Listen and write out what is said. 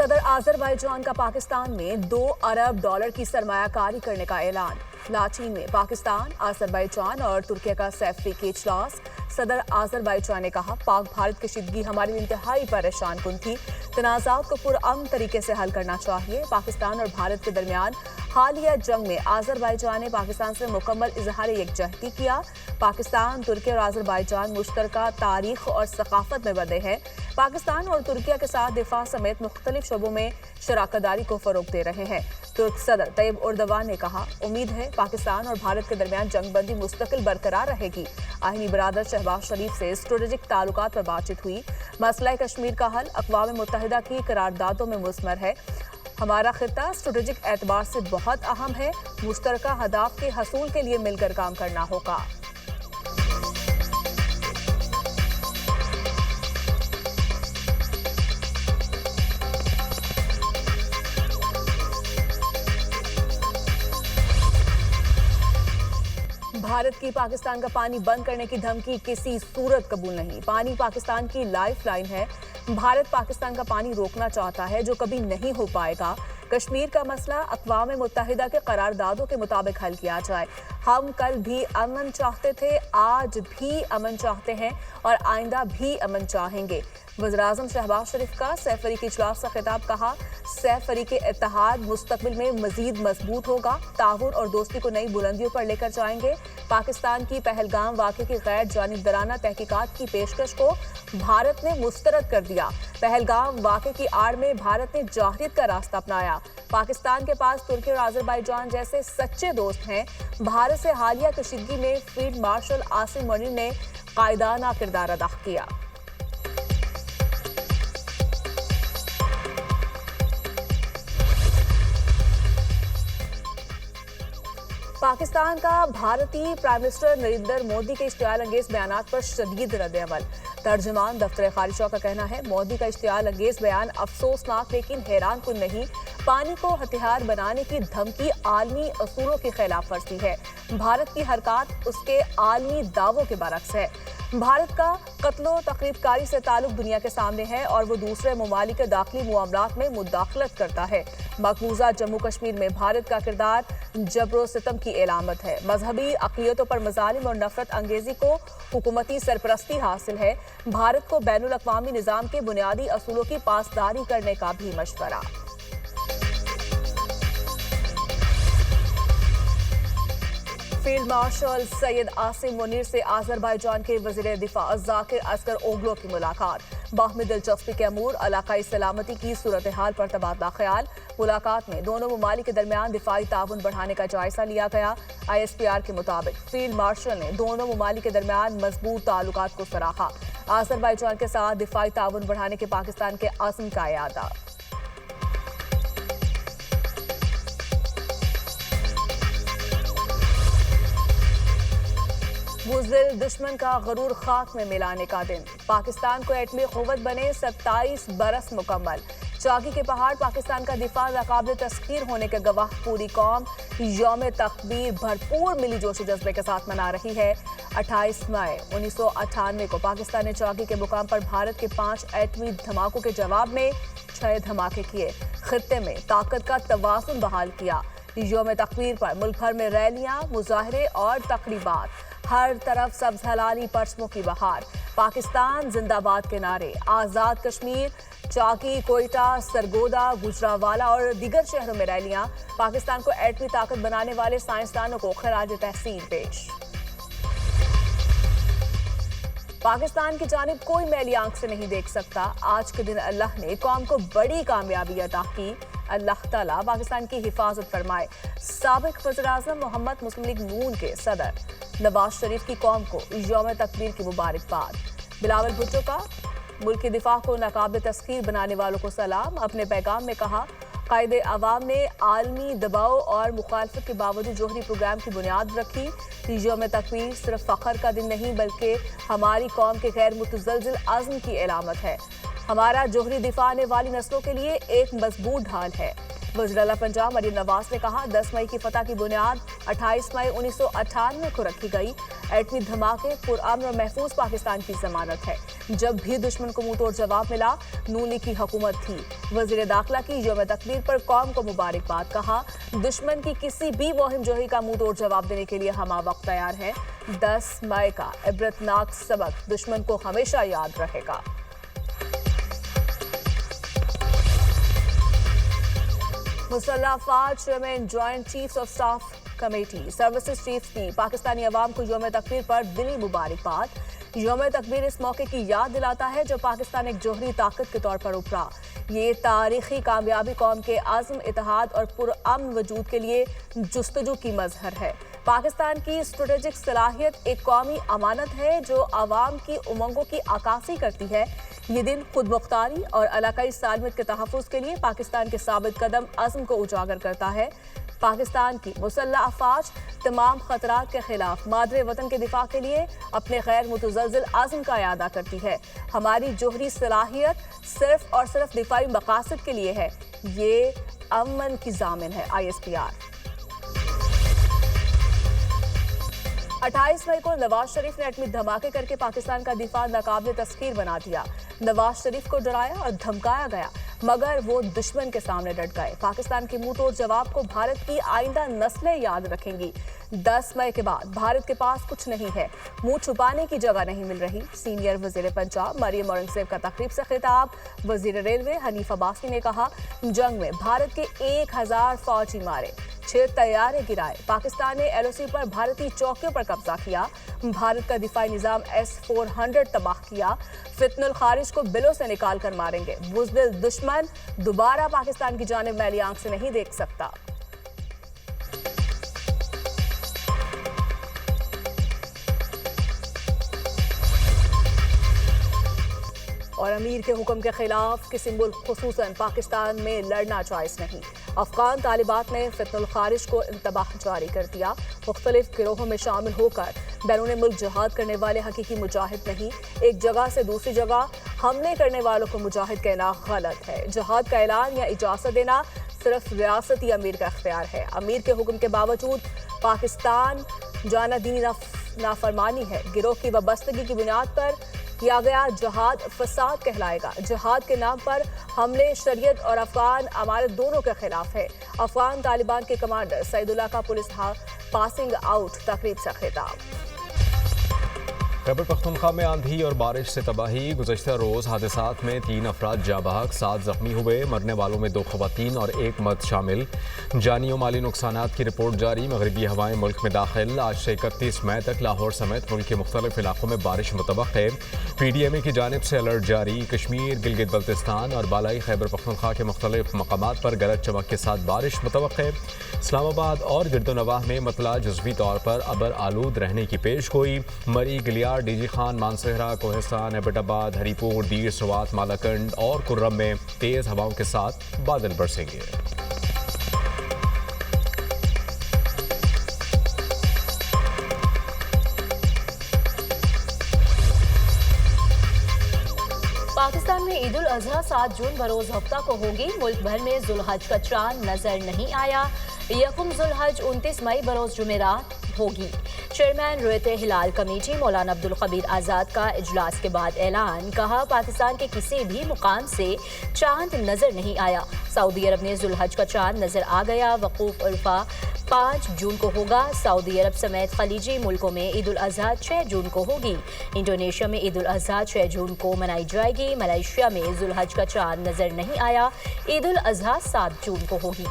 सदर आजरबाईजान का पाकिस्तान में $2 अरब की सरमायाकारी करने का ऐलान। लाचीन में पाकिस्तान, आजरबाईजान और तुर्की का सैफरी के इजलास। सदर आजरबाईजान ने कहा, पाक भारत कशीदगी हमारी इंतहाई परेशान कुन थी। तनाज़ात को पुरअमन तरीके से हल करना चाहिए। पाकिस्तान और भारत के दरमियान हालिया जंग में आजरबाईजान ने पाकिस्तान से मुकम्मल इजहार यकजहती किया। पाकिस्तान, तुर्की और आजरबाईजान मुश्तरका तारीख और सकाफत में बंधे हैं। पाकिस्तान और तुर्की के साथ दिफा समेत मुख्तलिफ शोबों में शराकतदारी को फरोग दे रहे हैं। तुर्क सदर तैयब उर्दवान ने कहा, उम्मीद है पाकिस्तान और भारत के दरमियान जंगबंदी मुस्तकिल बरकरार रहेगी। आहिनी बरादर शहबाज शरीफ से स्ट्रेटेजिक ताल्लुकात पर बातचीत हुई। मसला कश्मीर का हल अक़वाम मुत्तहिदा की करारदादों में मुज़मर है। हमारा खित्ता स्ट्रेटेजिक एतबार से बहुत अहम है। मुश्तरका हदाफ के हसूल के लिए मिलकर काम करना होगा। भारत की पाकिस्तान का पानी बंद करने की धमकी किसी सूरत कबूल नहीं। पानी पाकिस्तान की लाइफ लाइन है। भारत पाकिस्तान का पानी रोकना चाहता है, जो कभी नहीं हो पाएगा। कश्मीर का मसला अक़वाम मुत्तहिदा के करारदादों के मुताबिक हल किया जाए। हम कल भी अमन चाहते थे, आज भी अमन चाहते हैं और आइंदा भी अमन चाहेंगे। वज़ीर-ए-आज़म शहबाज शरीफ का सैफरी के इजलास का खिताब। कहा, सैफरी के इत्तेहाद मुस्तक़बिल में मज़ीद मजबूत होगा। ताउन और दोस्ती को नई बुलंदियों पर लेकर जाएंगे। पाकिस्तान की पहलगाम वाक़े की गैर जानिबदाराना तहकीकात की पेशकश को भारत ने मुस्तरद कर दिया। पहलगाम वाक़े की आड़ में भारत ने जाहिलियत का रास्ता अपनाया। पाकिस्तान के पास तुर्की और आजरबाईजान जैसे सच्चे दोस्त हैं। भारत से हालिया कशीदगी में फील्ड मार्शल आसिम मुनीर ने कायदाना किरदार अदा किया। पाकिस्तान का भारतीय प्राइम मिनिस्टर नरेंद्र मोदी के इश्तियाल अंगेज बयानात पर शदीद रद्द-ए-अमल। तर्जुमान दफ्तर खारिजा का कहना है, मोदी का इश्तियाल अंगेज बयान अफसोसनाक लेकिन हैरान कुन नहीं। पानी को हथियार बनाने की धमकी आलमी असूलों की खिलाफ वर्जी है। भारत की हरकत उसके आलमी दावों के बरक्स है। भारत का कत्लो तकरीबकारी से ताल्लुक दुनिया के सामने है और वो दूसरे ममालिक के दाखिली मामलात में मुदाखलत करता है। मकबूजा जम्मू कश्मीर में भारत का किरदार जबरो सितम की एलामत है। मजहबी अक़लियतों पर मज़ालिम और नफरत अंगेजी को हुकूमती सरपरस्ती हासिल है। भारत को बैनुल अक़वामी निज़ाम के बुनियादी असूलों की पासदारी करने का भी मशवरा। फील्ड मार्शल सैयद आसिम मुनीर से आजरबाईजान के वज़ीर दिफा ज़ाकिर अस्कर ओगलो की मुलाकात। बाहमी दिलचस्पी के अमूर इलाकाई सलामती की सूरत हाल पर तबादला ख्याल। मुलाकात में दोनों ममालिक के दरमियान दिफाई ताउन बढ़ाने का जायजा लिया गया। ISPR के मुताबिक फील्ड मार्शल ने दोनों ममालिक के दरमियान मजबूत ताल्लुकात को सराहा। आजरबाईजान के साथ दिफाई ताउन बढ़ाने के पाकिस्तान के अज़्म का इआदा। बुज़दिल दुश्मन का गरूर खाक में मिलाने का दिन। पाकिस्तान को एटमी क़ुव्वत बने 27 बरस मुकम्मल। चाकी के पहाड़ पाकिस्तान का दिफा नाकाबिल तस्खीर होने के गवाह पूरी कौम यौम तकबीर भरपूर मिली जोश जज्बे के साथ मना रही है। 28 मई 1998 को पाकिस्तान ने चाकी के मुकाम पर भारत के 5 एटमी धमाकों के जवाब में 6 धमाके किए। खित्ते में ताकत का तवाज़ुन बहाल किया। यौम तकबीर पर मुल्क भर में रैलियां, मुजाहरे और तकरीबात। हर तरफ सब्ज़ हलाली परचमों की बहार। पाकिस्तान जिंदाबाद के नारे। आज़ाद कश्मीर, चाकी, कोयटा, सरगोदा, गुजरावाला और दीगर शहरों में रैलियां। पाकिस्तान को एटमी ताकत बनाने वाले साइंसदानों को खराज तहसीन पेश। पाकिस्तान की जानिब कोई मैली आंख से नहीं देख सकता। आज के दिन अल्लाह ने कौम को बड़ी कामयाबी अता की। अल्लाह ताला पाकिस्तान की हिफाजत फरमाए। साबिक वज़ीर-ए-आज़म मोहम्मद मुस्लिम लीग नून के सदर नवाज शरीफ की कौम को यौम तकबीर की मुबारकबाद। बिलावल भुट्टो का मुल्क के दिफा को नाकाबिल तस्खीर बनाने वालों को सलाम। अपने पैगाम में कहा, कायदे अवाम ने आलमी दबाव और मुखालफत के बावजूद जोहरी प्रोग्राम की बुनियाद रखी। यौम तकबीर सिर्फ फ़ख्र का दिन नहीं बल्कि हमारी कौम के गैर मुतज़लज़िल अज़्म की एलामत है। हमारा जोहरी दिफा आने वाली नस्लों के लिए एक मजबूत ढाल है। वज़ीर आला पंजाब मरियम नवाज ने कहा 10 मई की फतह की बुनियाद 28 मई 1998 को रखी गई। एटमी धमाके पुरअमन और महफूज पाकिस्तान की जमानत है। जब भी दुश्मन को मुंह तोड़ जवाब मिला नून लीग की हुकूमत थी। वज़ीर दाखिला की यौम तकबीर पर कौम को मुबारकबाद। कहा दुश्मन की किसी भी मुहिम जोही का मुंह तोड़ जवाब देने के लिए हम वक्त तैयार हैं। 10 मई का इबरतनाक सबक दुश्मन को हमेशा याद रहेगा। मुसल्लह अफवाज chairman joint chiefs of staff committee services chief की पाकिस्तानी अवाम को यौम तकबीर पर दिली मुबारकबाद। यौम तकबीर इस मौके की याद दिलाता है जब पाकिस्तान एक जोहरी ताकत के तौर पर उभरा। ये तारीखी कामयाबी कौम के आज़म, इत्तेहाद और पुरअमन वजूद के लिए जुस्तजू की मजहर है। पाकिस्तान की स्ट्रेटेजिक सलाहियत एक कौमी अमानत है जो आवाम की उमंगों की अक्कासी करती है। ये दिन खुद मुख्तारी और इलाकाई सालमियत के तहफ़्फ़ुज़ के लिए पाकिस्तान के साबित कदम अज़्म को उजागर करता है। पाकिस्तान की मुसल्लह अफवाज तमाम खतरात के खिलाफ मादरे वतन के दिफा के लिए अपने गैर मुतज़लज़िल आज़म का इयादा करती है। हमारी जोहरी सलाहियत सिर्फ और सिर्फ दिफाई मकासद के लिए है। ये अमन की ज़ामिन है। ISPR 28 मई को नवाज शरीफ ने एटमी धमाके करके पाकिस्तान का दिफा नाकाबिल तस्खीर बना दिया। नवाज शरीफ को डराया और धमकाया गया मगर वो दुश्मन के सामने डट गए। पाकिस्तान के मुंह तोड़ जवाब को भारत की आइंदा नस्लें याद रखेंगी। 10 मई के बाद भारत के पास कुछ नहीं है, मुंह छुपाने की जगह नहीं मिल रही। सीनियर वजीर पंजाब मरियम औरंगजेब का तकरीब से खिताब। वजीर रेलवे हनीफ अब्बासी ने कहा जंग में भारत के 1000 फौजी मारे, 6 तैयारे गिराए। पाकिस्तान ने LOC पर भारतीय चौकियों पर कब्जा किया। भारत का दिफाई निजाम S-400 तबाह किया। फितनुल खारिज को बिलों से निकाल कर मारेंगे। बुज़दिल दुश्मन दोबारा पाकिस्तान की जानिब मैली आंख से नहीं देख सकता। और अमीर के हुक्म के खिलाफ किसी मुल्क खुसूसन पाकिस्तान में लड़ना जायज़ नहीं। अफगान तालिबात ने फितनुल खारिज को इंतबाह जारी कर दिया। मुख्तलिफ गिरोहों में शामिल होकर बैरून मुल्क जहाद करने वाले हकीकी मुजाहिद नहीं। एक जगह से दूसरी जगह हमले करने वालों को मुजाहिद कहना गलत है। जहाद का ऐलान या इजाज़त देना सिर्फ रियासती अमीर का इख्तियार है। अमीर के हुक्म के बावजूद पाकिस्तान जाना दीनी नाफरमानी है। गिरोह की वाबस्तगी की बुनियाद पर किया गया जहाद फसाद कहलाएगा। जहाद के नाम पर हमले शरीयत और अफगान अमारत दोनों के खिलाफ है। अफगान तालिबान के कमांडर सईदुल्लाह का पुलिस पासिंग आउट तकरीब से खिताब। खैबर पख्तूनख्वा में आंधी और बारिश से तबाही। गुज़श्ता रोज़ हादसात में 3 अफराद जाँ बहक, 7 ज़ख्मी हुए। मरने वालों में 2 ख़वातीन और 1 मर्द शामिल। जानी और माली नुकसानात की रिपोर्ट जारी। मगरबी हवाएं मुल्क में दाखिल। आज से 31 मई तक लाहौर समेत मुल्क के मुख्तलिफ इलाकों में बारिश मुतवक्क है। PDMA की जानिब से अलर्ट जारी। कश्मीर, गिलगित बल्तिस्तान और बालाई खैबर पख्तूनख्वा के मुख्तलिफ मकामात पर गरज चमक के साथ बारिश मुतवक्क है। इस्लामाबाद और गिरदोनवाह में मतला जुज़वी तौर पर अबर आलूद रहने की पेश गोई। मरी, गिलियार, DG खान, मानसहरा, कोहिस्तान, एबटाबाद, हरीपुर, दीर, सवात, मालाकंड और कुर्रम में तेज हवाओं के साथ बादल बरसेंगे। पाकिस्तान में ईद उल अजहा 7 जून बरोज हफ्ता को होगी। मुल्क भर में जुल्हज का चांद नजर नहीं आया। यकुम जुल्हज 29 मई बरोज जुमेरात होगी। चेयरमैन रुयत हिलाल कमेटी मौलाना अब्दुल कबीर आज़ाद का इजलास के बाद ऐलान। कहा पाकिस्तान के किसी भी मुकाम से चांद नजर नहीं आया। सऊदी अरब में जुल्हज का चांद नजर आ गया। वकूफ उर्फा 5 जून को होगा। सऊदी अरब समेत खलीजी मुल्कों में ईद उल अजहा 6 जून को होगी। इंडोनेशिया में ईद उल अजहा 6 जून को मनाई जाएगी। मलेशिया में जुल्हज का चांद नजर नहीं आया। ईद उल अजहा 7 जून को होगी।